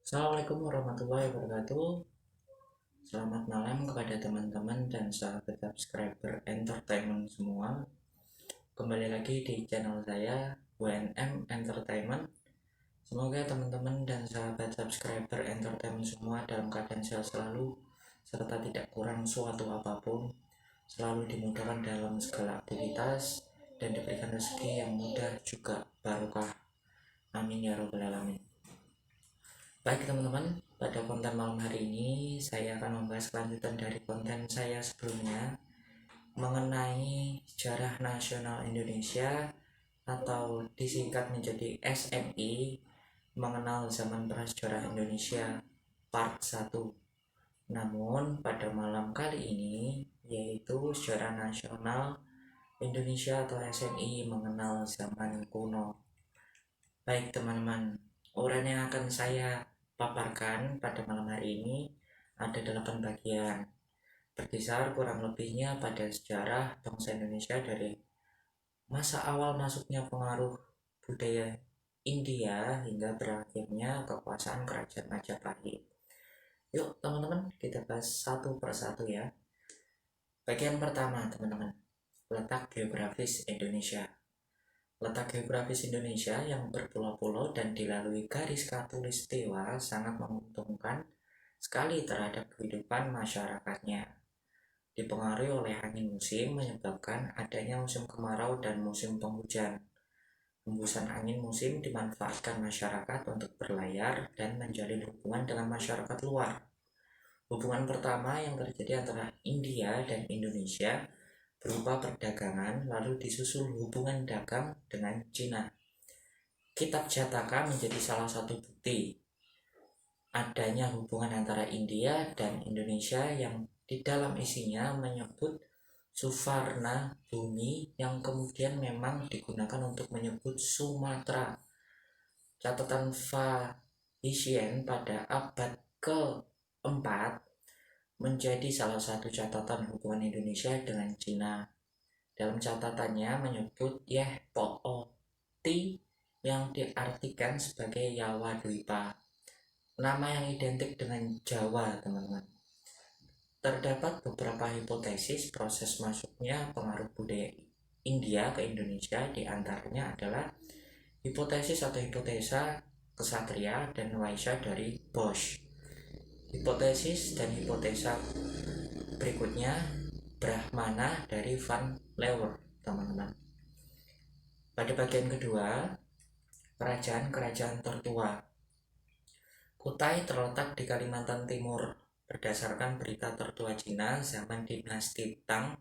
Assalamualaikum warahmatullahi wabarakatuh. Selamat malam kepada teman-teman dan sahabat subscriber entertainment semua. Kembali lagi di channel saya WNM Entertainment. Semoga teman-teman dan sahabat subscriber entertainment semua dalam keadaan sehat selalu serta tidak kurang suatu apapun, selalu dimudahkan dalam segala aktivitas dan diberikan rezeki yang mudah juga barokah. Amin ya robbal alamin. Baik teman-teman, pada konten malam hari ini saya akan membahas kelanjutan dari konten saya sebelumnya mengenai sejarah nasional Indonesia atau disingkat menjadi SNI, mengenal zaman prasejarah Indonesia part 1. Namun pada malam kali ini yaitu sejarah nasional Indonesia atau SNI mengenal zaman kuno. Baik teman-teman, uraian yang akan saya paparkan pada malam hari ini ada 8 bagian, berkisar kurang lebihnya pada sejarah bangsa Indonesia dari masa awal masuknya pengaruh budaya India hingga berakhirnya kekuasaan kerajaan Majapahit. Yuk teman-teman, kita bahas satu persatu ya. Bagian pertama teman-teman, letak geografis Indonesia. Letak geografis Indonesia yang berpulau-pulau dan dilalui garis khatulistiwa sangat menguntungkan sekali terhadap kehidupan masyarakatnya. Dipengaruhi oleh angin musim menyebabkan adanya musim kemarau dan musim penghujan. Hembusan angin musim dimanfaatkan masyarakat untuk berlayar dan menjalin hubungan dengan masyarakat luar. Hubungan pertama yang terjadi antara India dan Indonesia berupa perdagangan, lalu disusul hubungan dagang dengan Cina. Kitab Jataka menjadi salah satu bukti adanya hubungan antara India dan Indonesia yang di dalam isinya menyebut Suvarna Bumi yang kemudian memang digunakan untuk menyebut Sumatera. Catatan Fahisien pada abad keempat menjadi salah satu catatan hubungan Indonesia dengan Cina. Dalam catatannya menyebut Yeh Po'o Ti yang diartikan sebagai Yawa Dwipa, nama yang identik dengan Jawa teman-teman. Terdapat beberapa hipotesis proses masuknya pengaruh budaya India ke Indonesia, diantaranya adalah hipotesis atau hipotesa kesatria dan Waisya dari Bosch. Hipotesis dan hipotesa berikutnya Brahmana dari Van Leeuwen teman-teman. Pada bagian kedua, kerajaan-kerajaan tertua. Kutai terletak di Kalimantan Timur. Berdasarkan berita tertua Cina zaman dinasti Tang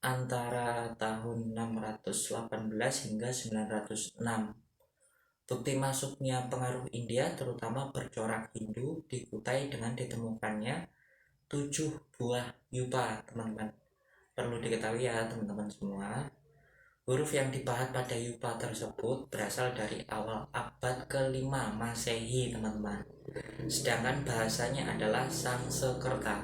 antara tahun 618 hingga 906. Bukti masuknya pengaruh India terutama bercorak Hindu di Kutai dengan ditemukannya 7 buah yupa teman-teman. Perlu diketahui ya teman-teman semua, huruf yang dipahat pada yupa tersebut berasal dari awal abad ke-5 Masehi teman-teman. Sedangkan bahasanya adalah Sangsekerta.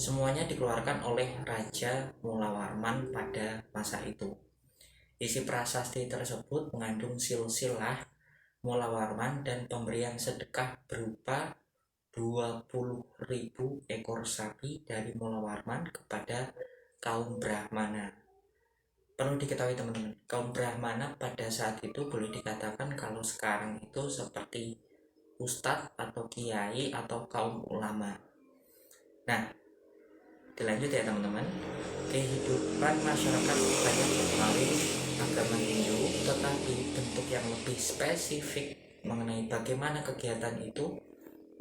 Semuanya dikeluarkan oleh Raja Mulawarman pada masa itu. Isi prasasti tersebut mengandung silsilah Mulawarman dan pemberian sedekah berupa 20.000 ekor sapi dari Mulawarman kepada kaum Brahmana. Perlu diketahui teman-teman, kaum Brahmana pada saat itu boleh dikatakan kalau sekarang itu seperti ustadz atau kiai atau kaum ulama. Nah, dilanjut ya teman-teman. Kehidupan masyarakat banyak dipengaruhi agama Hindu, tetapi bentuk yang lebih spesifik mengenai bagaimana kegiatan itu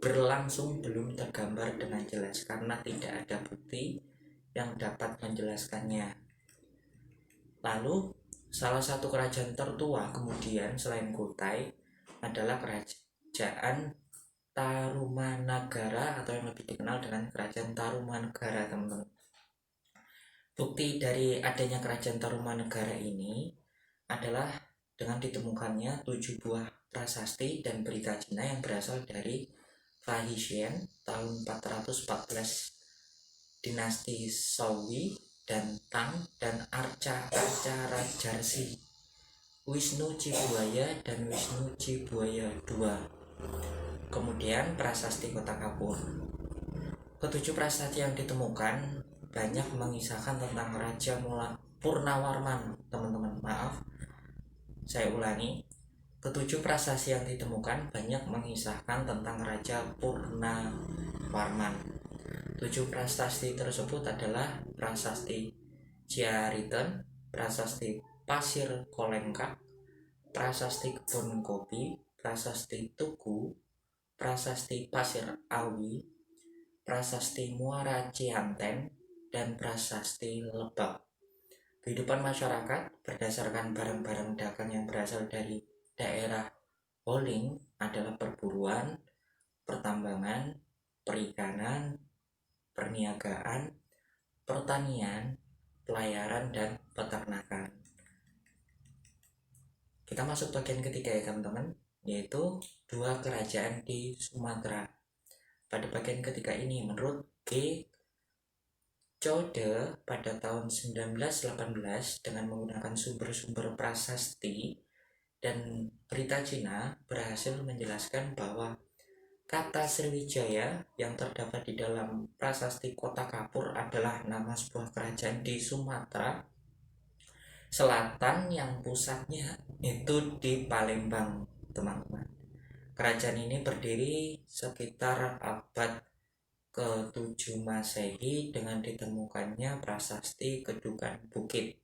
berlangsung belum tergambar dengan jelas karena tidak ada bukti yang dapat menjelaskannya. Lalu salah satu kerajaan tertua kemudian selain Kutai adalah kerajaan Tarumanagara atau yang lebih dikenal dengan kerajaan Tarumanegara teman-teman. Bukti dari adanya kerajaan Tarumanegara ini adalah dengan ditemukannya 7 buah prasasti dan berita Cina yang berasal dari Fahisien tahun 414 dinasti Sawi dan Tang dan Arca Rajarsi, Wisnu Cibuaya dan Wisnu Cibuaya II. Kemudian prasasti Kota Kapur. Ketujuh prasasti yang ditemukan banyak mengisahkan tentang Raja Purnawarman, teman-teman. Maaf, saya ulangi. Ketujuh prasasti yang ditemukan banyak mengisahkan tentang Raja Purnawarman. Tujuh prasasti tersebut adalah prasasti Ciariten, prasasti Pasir Kolengkak, prasasti Kebun Kopi, prasasti Tugu, prasasti Pasir Awi, prasasti Muara Cihanten, dan prasasti Lebak. Kehidupan masyarakat berdasarkan barang-barang dagang yang berasal dari daerah Holing adalah perburuan, pertambangan, perikanan, perniagaan, pertanian, pelayaran, dan peternakan. Kita masuk bagian ketiga ya teman-teman, yaitu dua kerajaan di Sumatera. Pada bagian ketiga ini menurut G. Code pada tahun 1918 dengan menggunakan sumber-sumber prasasti dan berita Cina berhasil menjelaskan bahwa kata Sriwijaya yang terdapat di dalam prasasti Kota Kapur adalah nama sebuah kerajaan di Sumatera Selatan yang pusatnya itu di Palembang, teman-teman. Kerajaan ini berdiri sekitar abad ke-7 Masehi dengan ditemukannya prasasti Kedukan Bukit.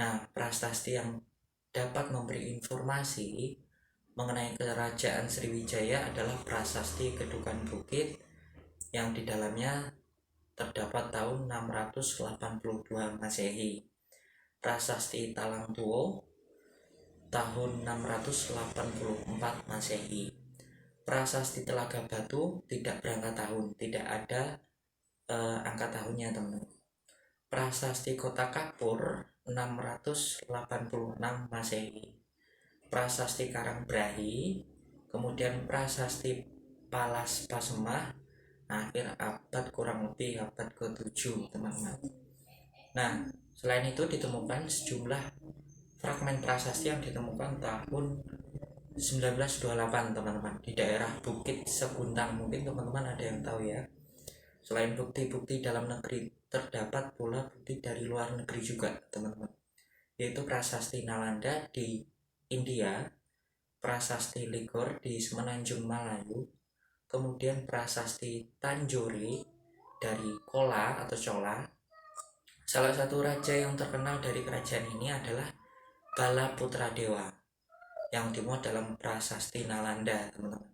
Nah, prasasti yang dapat memberi informasi mengenai kerajaan Sriwijaya adalah prasasti Kedukan Bukit yang di dalamnya terdapat tahun 682 Masehi. Prasasti Talang Tuo tahun 684 Masehi. Prasasti Telaga Batu tidak berangkat tahun, tidak ada angka tahunnya teman-teman. Prasasti Kota Kapur 686 Masehi. Prasasti Karangbrahi, kemudian prasasti Palas Pasemah akhir abad kurang lebih abad ke-7 teman-teman. Nah, selain itu ditemukan sejumlah fragmen prasasti yang ditemukan tahun 1928 teman-teman di daerah Bukit Seguntang. Mungkin teman-teman ada yang tahu ya. Selain bukti-bukti dalam negeri, terdapat pula bukti dari luar negeri juga teman-teman, yaitu prasasti Nalanda di India, prasasti Ligor di Semenanjung Malayu, kemudian prasasti Tanjore dari Kola atau Chola. Salah satu raja yang terkenal dari kerajaan ini adalah Bala Putra Dewa yang dimuat dalam prasasti Nalanda, teman-teman.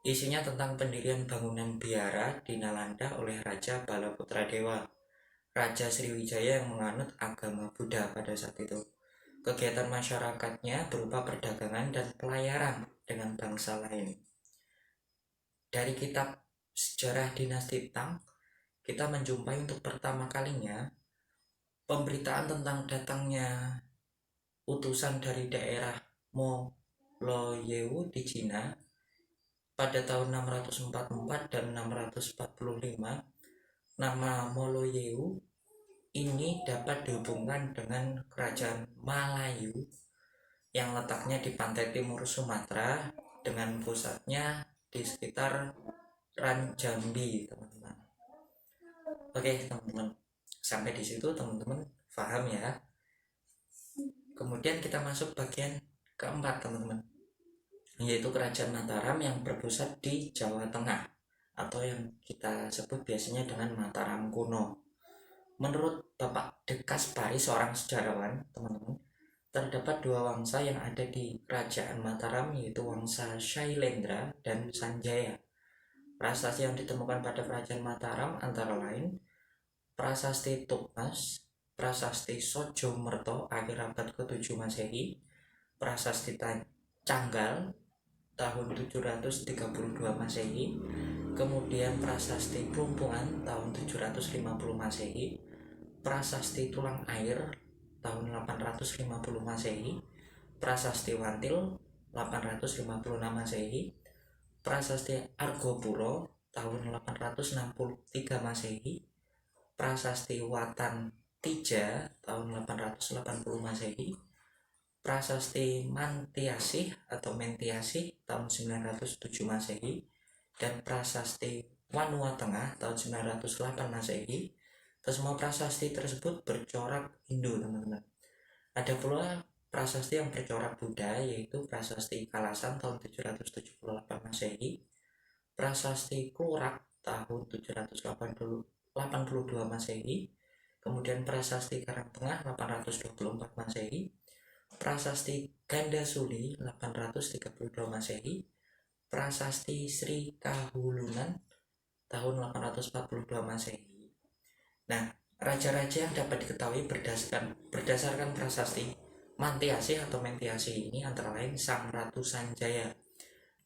Isinya tentang pendirian bangunan biara di Nalanda oleh Raja Bala Putra Dewa, Raja Sriwijaya yang menganut agama Buddha pada saat itu. Kegiatan masyarakatnya berupa perdagangan dan pelayaran dengan bangsa lain. Dari kitab Sejarah Dinasti Tang, kita menjumpai untuk pertama kalinya pemberitaan tentang datangnya utusan dari daerah Moloyewu di Cina pada tahun 644 dan 645. Nama Moloyewu ini dapat dihubungkan dengan kerajaan Malayu yang letaknya di pantai timur Sumatera dengan pusatnya di sekitar Ranjambi, teman-teman. Oke, teman-teman. Sampai di situ teman-teman paham ya. Kemudian kita masuk bagian keempat teman-teman, yaitu kerajaan Mataram yang berpusat di Jawa Tengah atau yang kita sebut biasanya dengan Mataram kuno. Menurut Bapak De Kaspari, seorang sejarawan, teman-teman, terdapat dua wangsa yang ada di kerajaan Mataram, yaitu wangsa Shailendra dan Sanjaya. Prasasti yang ditemukan pada kerajaan Mataram antara lain prasasti Tukmas, prasasti Sojo Merto akhir abad ke-7 Masehi, prasasti Canggal tahun 732 Masehi, kemudian prasasti Plumpungan tahun 750 Masehi, prasasti Tulang Air tahun 850 Masehi, prasasti Wantil 856 Masehi, prasasti Argopuro tahun 863 Masehi, prasasti Watan Tija tahun 880 Masehi, prasasti Mantiasih atau Mentiasih tahun 907 Masehi, dan prasasti Wanua Tengah tahun 908 Masehi. Semua prasasti tersebut bercorak Hindu, teman-teman. Ada pula prasasti yang bercorak Buddha, yaitu prasasti Kalasan tahun 778 Masehi, prasasti Klurak tahun 782 Masehi, kemudian prasasti Karangtengah 824 Masehi, prasasti Gandasuli 832 Masehi, prasasti Sri Kahulunan tahun 842 Masehi. Nah, raja-raja yang dapat diketahui berdasarkan prasasti Mantiasih atau Mentiasih ini antara lain Sang Ratu Sanjaya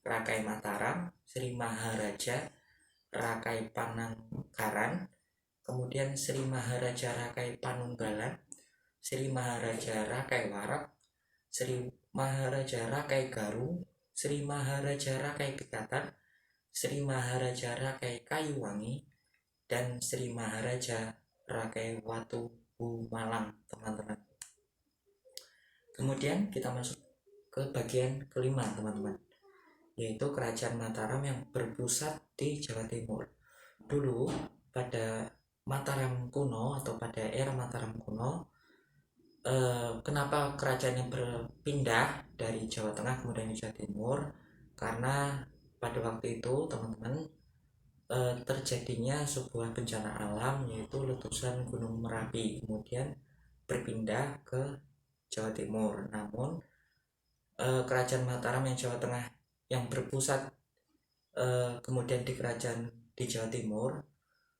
Rakai Mataram, Sri Maharaja Rakai Panangkaran, kemudian Sri Maharaja Rakai Panunggalan, Sri Maharaja Rakai Warak, Sri Maharaja Rakai Garung, Sri Maharaja Rakai Pikatan, Sri Maharaja Rakai Kayuwangi, dan Sri Maharaja Rakai Watu Malang, teman-teman. Kemudian kita masuk ke bagian kelima, teman-teman, yaitu Kerajaan Mataram yang berpusat di Jawa Timur. Dulu pada Mataram kuno atau pada era Mataram kuno, kenapa kerajaannya berpindah dari Jawa Tengah kemudian ke Jawa Timur? Karena pada waktu itu, teman-teman, terjadinya sebuah bencana alam, yaitu letusan Gunung Merapi, kemudian berpindah ke Jawa Timur. Namun Kerajaan Mataram yang Jawa Tengah yang berpusat kemudian di kerajaan di Jawa Timur,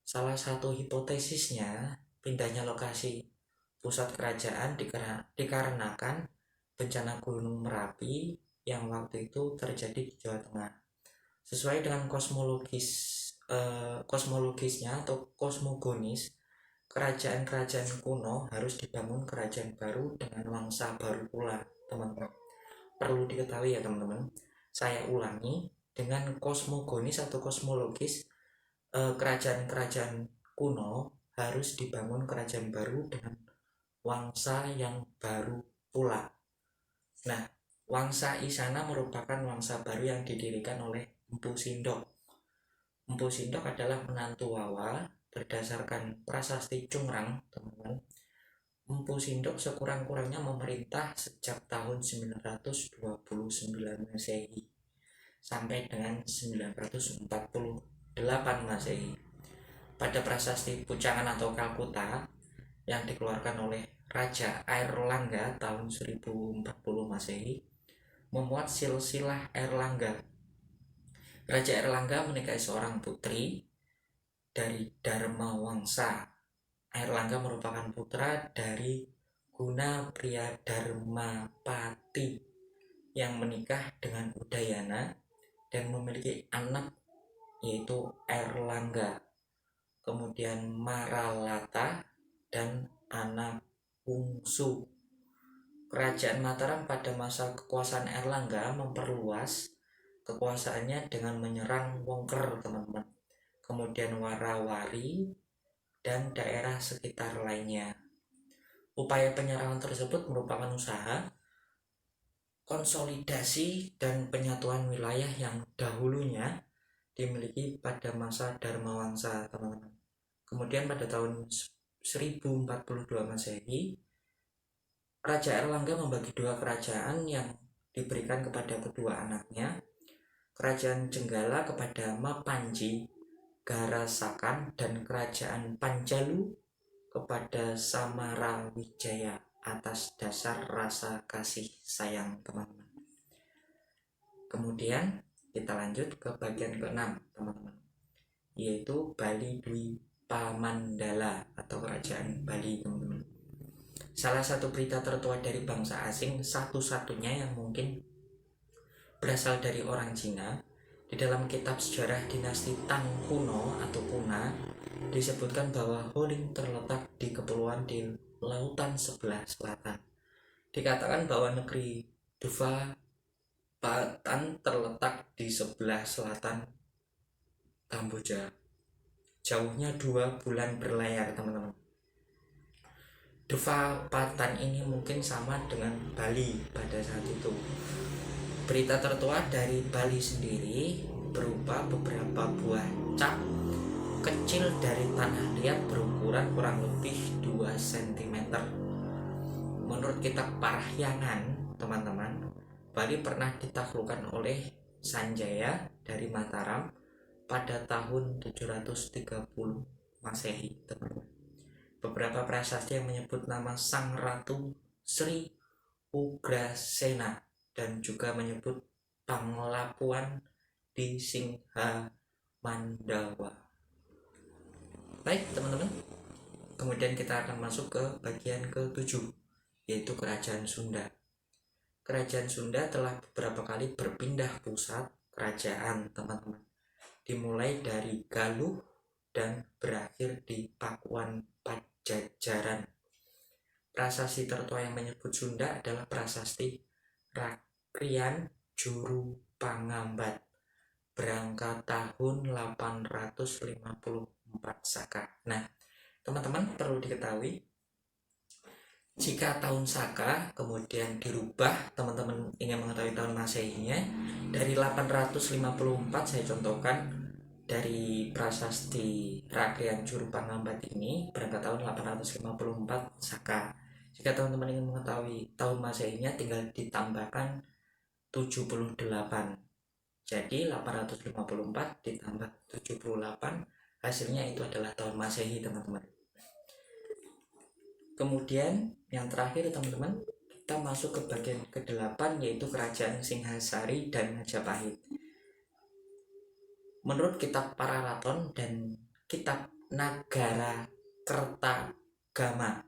salah satu hipotesisnya pindahnya lokasi pusat kerajaan dikarenakan bencana Gunung Merapi yang waktu itu terjadi di Jawa Tengah. Sesuai dengan kosmologisnya atau kosmogonis, kerajaan-kerajaan kuno harus dibangun kerajaan baru dengan mangsa baru pula, teman-teman. Perlu diketahui ya, teman-teman, saya ulangi, dengan kosmogonis atau kosmologis, kerajaan-kerajaan kuno harus dibangun kerajaan baru dengan wangsa yang baru pula. Nah, Wangsa Isana merupakan wangsa baru yang didirikan oleh Empu Sindok. Empu Sindok adalah menantu Wawa berdasarkan prasasti Cungrang, teman-teman. Empu Sindok sekurang-kurangnya memerintah sejak tahun 929 Masehi sampai dengan 948 Masehi. Pada prasasti Pucangan atau Kalkuta yang dikeluarkan oleh Raja Airlangga tahun 1040 Masehi memuat silsilah Airlangga. Raja Airlangga menikahi seorang putri dari Dharma Wangsa. Airlangga merupakan putra dari Guna Pria Dharmapati yang menikah dengan Udayana dan memiliki anak yaitu Airlangga, kemudian Maralata, dan anak bungsu. Kerajaan Mataram pada masa kekuasaan Airlangga memperluas kekuasaannya dengan menyerang Wongker, teman-teman, kemudian Warawari dan daerah sekitar lainnya. Upaya penyerangan tersebut merupakan usaha konsolidasi dan penyatuan wilayah yang dahulunya dimiliki pada masa Dharma Wangsa, teman-teman. Kemudian pada tahun 1042 Masehi, Raja Airlangga membagi dua kerajaan yang diberikan kepada kedua anaknya. Kerajaan Jenggala kepada Mapanji Garasakan dan Kerajaan Panjalu kepada Samarawijaya atas dasar rasa kasih sayang, teman-teman. Kemudian kita lanjut ke bagian ke-6, teman-teman, yaitu Bali Dwi Pamandala atau Kerajaan Bali, teman-teman. Salah satu berita tertua dari bangsa asing satu-satunya yang mungkin berasal dari orang Cina. Di dalam kitab sejarah dinasti Tang kuno atau Puna disebutkan bahwa Holing terletak di kepulauan di lautan sebelah selatan. Dikatakan bahwa negeri Duva Batan terletak di sebelah selatan Kamboja. Jauhnya 2 bulan berlayar, teman-teman. Devapatan ini mungkin sama dengan Bali pada saat itu. Berita tertua dari Bali sendiri berupa beberapa buah cap kecil dari tanah liat berukuran kurang lebih 2 cm. Menurut kitab Parahyangan, teman-teman, Bali pernah ditaklukkan oleh Sanjaya dari Mataram pada tahun 730 Masehi, teman-teman. Beberapa prasasti yang menyebut nama Sang Ratu Sri Ugrasena dan juga menyebut Panglapuan di Singha Mandawa. Baik, teman-teman. Kemudian kita akan masuk ke bagian ke-7, yaitu Kerajaan Sunda. Kerajaan Sunda telah beberapa kali berpindah pusat kerajaan, teman-teman. Dimulai dari Galuh dan berakhir di Pakuan Pajajaran. Prasasti tertua yang menyebut Sunda adalah prasasti Rakrian Juru Pangambat berangkat tahun 854 Saka. Nah, teman-teman perlu diketahui, jika tahun Saka kemudian dirubah, teman-teman ingin mengetahui tahun Masehinya, dari 854 saya contohkan dari prasasti Rakrian Juru Pangambat ini berangkat tahun 854 Saka. Jika teman-teman ingin mengetahui tahun Masehinya, tinggal ditambahkan 78. Jadi 854 ditambah 78, hasilnya itu adalah tahun Masehi, teman-teman. Kemudian yang terakhir, teman-teman, kita masuk ke bagian ke-8, yaitu Kerajaan Singhasari dan Majapahit. Menurut kitab Pararaton dan kitab Nagara Kertagama,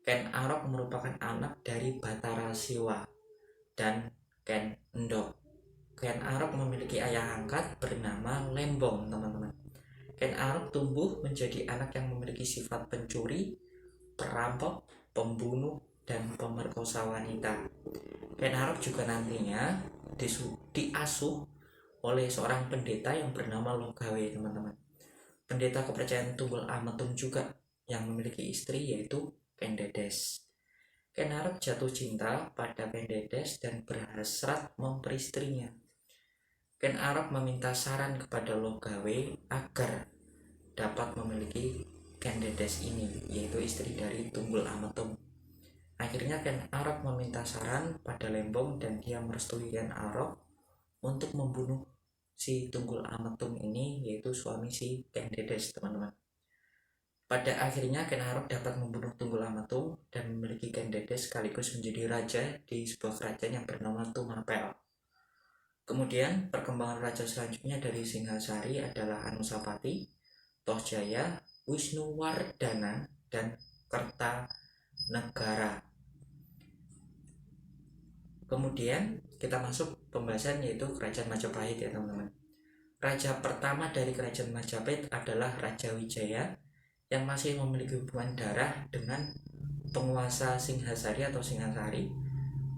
Ken Arok merupakan anak dari Batara Siwa dan Ken Endok. Ken Arok memiliki ayah angkat bernama Lembong, teman-teman. Ken Arok tumbuh menjadi anak yang memiliki sifat pencuri, perampok, pembunuh, dan pemerkosa wanita. Ken Arok juga nantinya diasuh oleh seorang pendeta yang bernama Logawe, teman-teman. Pendeta kepercayaan Tunggul Ametung juga yang memiliki istri, yaitu Ken Dedes. Ken Arok jatuh cinta pada Ken Dedes dan berhasrat memperistrinya. Ken Arok meminta saran kepada Logawe agar dapat memiliki Ken Dedes ini, yaitu istri dari Tunggul Ametung. Akhirnya Ken Arok meminta saran pada Lembong dan dia merestui Ken Arok untuk membunuh si Tunggul Ametung ini, yaitu suami si Ken Dedes, teman-teman. Pada akhirnya Ken Arok dapat membunuh Tunggul Ametung dan memiliki Ken Dedes sekaligus menjadi raja di sebuah kerajaan yang bernama Tumapel. Kemudian perkembangan raja selanjutnya dari Singhasari adalah Anusapati, Tohjaya, Wisnuwardana, dan Kertanegara. Kemudian kita masuk pembahasan yaitu Kerajaan Majapahit, ya teman-teman. Raja pertama dari Kerajaan Majapahit adalah Raja Wijaya yang masih memiliki hubungan darah dengan penguasa Singhasari atau Singhasari.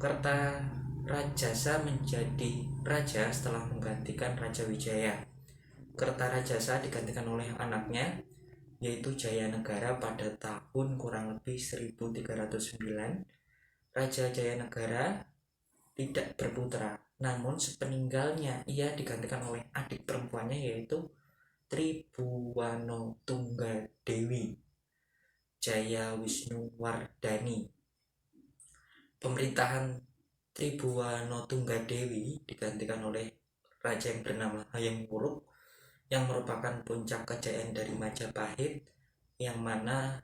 Kertarajasa menjadi raja setelah menggantikan Raja Wijaya. Kertarajasa digantikan oleh anaknya, yaitu Jayanegara pada tahun kurang lebih 1309. Raja Jayanegara tidak berputra, namun sepeninggalnya ia digantikan oleh adik perempuannya, yaitu Tribuwano Tunggadewi Jaya Wisnuwardani. Pemerintahan Tribuwano Tunggadewi digantikan oleh raja yang bernama Hayam Wuruk yang merupakan puncak kejayaan dari Majapahit, yang mana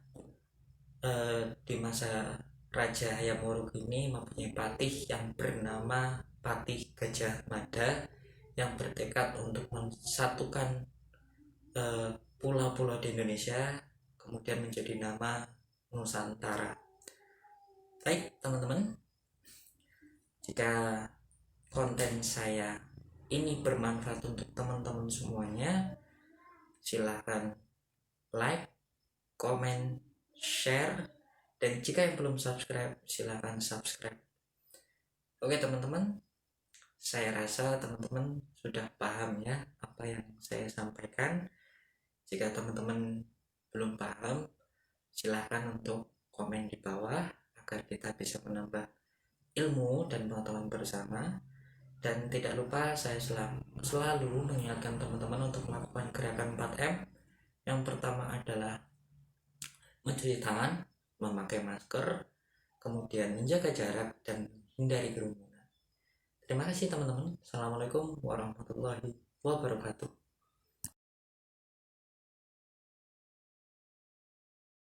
di masa Raja Hayam Wuruk ini mempunyai patih yang bernama Patih Gajah Mada yang bertekad untuk mensatukan pulau-pulau di Indonesia, kemudian menjadi nama Nusantara. Baik, teman-teman, jika konten saya ini bermanfaat untuk teman-teman semuanya, silahkan like, komen, share, dan jika yang belum subscribe, silahkan subscribe. Oke teman-teman, saya rasa teman-teman sudah paham ya apa yang saya sampaikan. Jika teman-teman belum paham, silahkan untuk komen di bawah. kita bisa menambah ilmu dan pengetahuan bersama. Dan tidak lupa saya selalu mengingatkan teman-teman untuk melakukan gerakan 4M. Yang pertama adalah mencuci tangan, memakai masker, kemudian menjaga jarak dan hindari kerumunan. Terima kasih teman-teman. Assalamualaikum warahmatullahi wabarakatuh.